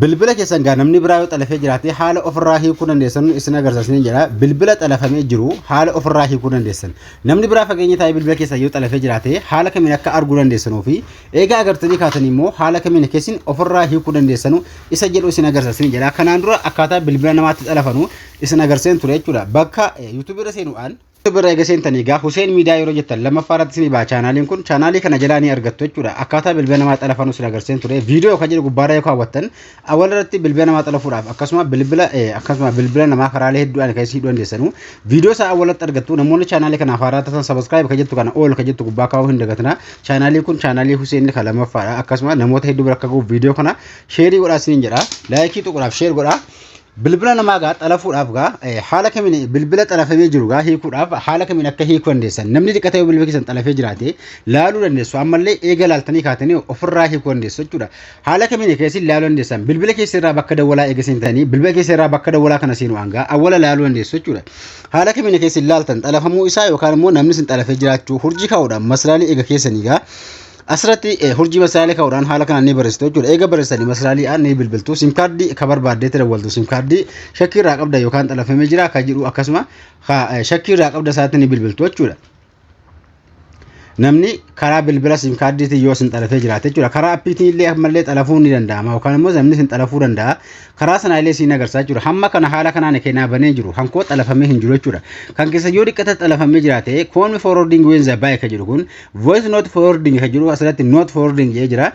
bilbila keessan gaa namni biraa yoo xalafee jiraate haala ofirraa hiikuu dandeessan isin agarsiisanii jira. Bilbila xalafamee jiru haala ofirraa hiikuu dandeessan. Namni biraa fageenya taa'ee bilbila keessan yoo xalafee jiraate haala kamiin akka arguu dandeessanuu fi eegaa agartanii kaatanii immoo haala kamiin keessin ofirraa hiikuu dandeessanu isa jedhu isin agarsiisanii jira. Kanaan dura akkaataa bilbila namaatti xalafanu isin agarsiisan ture jechuudha. Bakka YouTube irra seenuudhaan bira eegasentanii gaa Hussein Miidiyaa yeroo jettan lammaffaaratti isin baa chaanaaliin kun chaanaalii kana jalaanii argattu jechuudha. Akkaataa bilbila namaa xalafanu isin agarsiisan ture. Viidiyoo kan jedhu gubbaarra yoo kaawwattan awwal irratti bilbila namaa xalafuudhaaf akkasuma bilbila namaa karaalee hedduudhaan kan isin dandeessanu viidiyoo isaa awwalatti argattu. Namoonni chaanaalii kanaaf haaraa ta'an subscribe kan jettu kana all kan jettu gubbaa kaawuu hin dagatina. Chaanaalii kun chaanaalii Hussein kan lammaffaadha. Akkasuma namoota hedduu bira akka ga'uuf viidiyoo kana sheerii godhaa isiniin jedha. Laayikii tuquudhaaf sheer godhaa. Bilbila namaa gaa xalafuudhaaf gaa haala kamiin bilbila xalafamee jiru gaa hiikuudhaaf haala kamiin akka hiikuu dandeessan namni dhiqatee bilbila keessan xalafee jiraate laaluu dandeessu ammallee eega laaltanii kaatanii ofirraa hiikuu dandeessu jechuudha. Haala kamiin keessin laaluu dandeessan bilbila keessa irraa bakka dawwalaa eega seentanii bilbila keessa irraa bakka dawwalaa kana seenu hanga awwala laaluu dandeessu jechuudha. Haala kamiin keessin laaltan xalafamuu isaa yookaan immoo namni sin xalafee jiraachuu hurjii kaa'uudhaan maslaalii eega keessanii gaa asirratti hurjii masaalii kaa'uudhaan haala kanaan ni barreessitu jechuudha. Eega barreessanii masaalii aan ni bilbiltu sim kaardii akka barbaaddeetti dawwaltu sim kaardii shakkii irraa qabda yookaan xalafamee jira akka jedhu akkasuma shakkii irraa qabda isaatti ni bilbiltu jechuudha. Namni karaa bilbila sim kaardiitiin yoo sin xalafee jiraate jechuudha. Karaa appiitiin illee ammallee xalafuu ni danda'ama yookaan immoo namni sin xalafuu danda'a. Karaa sana illee sin agarsiisa jechuudha. Hamma kana haala kanaan keenyaa banee jiru hankoo xalafamee hin jiru jechuudha. Kan keessa yoo dhiqqata xalafamee jiraate koon forwarding when the buy ka jedhu kun voice not forwarding ka jedhu asirratti not forwarding jedhee jira.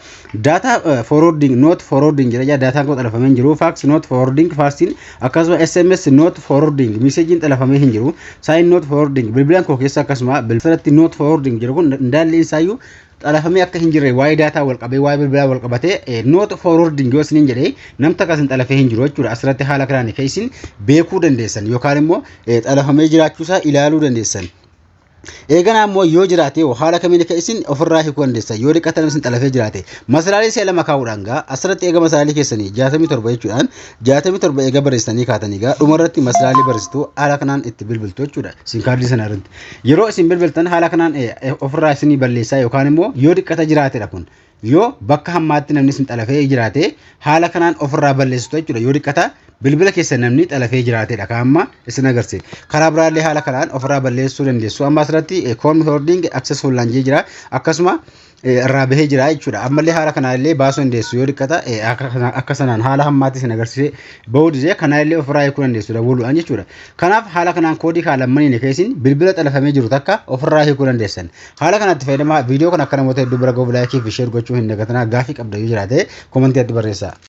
Data forwarding not forwarding jedha daataan koo xalafamee hin jiru. Fax not forwarding faxin akkasuma SMS not forwarding messaging xalafamee hin jiru. Sign not forwarding bilbilaan koo keessa akkasuma bilbilaatti not forwarding jedhu kun ndaalli isaayyuu xalafamee akka hin jirre waa'ee daataa wal qabee waa'ee bilbilaa wal qabatee not forwarding yoo isiniin jedhee namta kasin xalafee hin jiru jechuudha. Asirratti haala kanaan kan isin beekuu dandeessan yookaan immoo xalafamee jiraachuusaa ilaaluu dandeessan. Eeganaa immoo yoo jiraate haala kamiin akka isin ofirraa hiikuu dandeessan yoo dhiqatan isin xalafee jiraate masalaalee see lama kaa'uudhaan gaa asirratti eega masalaalee keessanii 67 jechuudhaan 67 eega barreessanii kaatanii gaa dhumarratti masalaalee barreessitu haala kanaan itti bilbiltu jechuudha. Sim kaardii sana irratti yeroo isin bilbiltan haala kanaan ofirraa isinii balleessaa yookaan immoo yoo dhiqata jiraatedha kun yoo bakka hammaatti namni isin xalafee jiraate haala kanaan ofirraa balleessitu jechuudha. Yoo dhiqata bilbila keessa namni xalafee jiraatedha kan amma isin agarsiisa. Karaa biraallee haala kanaan ofirraa balleessuu dandeessu. Amma asirratti koon hoording accessful laanjee jira akkasuma irraa bahee jira jechuudha. Ammallee haala kanaallee baasuu dandeessu yoo dhiqata akka sanaan haala hammaatti isin agarsiise bahuu didee kanaallee ofirraa hiikuu dandeessu dabaluudhaan jechuudha. Kanaaf haala kanaan koodii kaalammaniin keessin bilbila xalafamee jiru takka ofirraa hiikuu dandeessan. Haala kanatti fayyadamaa viidiyoo kana akka namoota hedduu bira gahuuf laayikii fi sheer gochuu hin dagatinaa. Gaafii qabda yoo jiraate koomentii irratti barreessaa.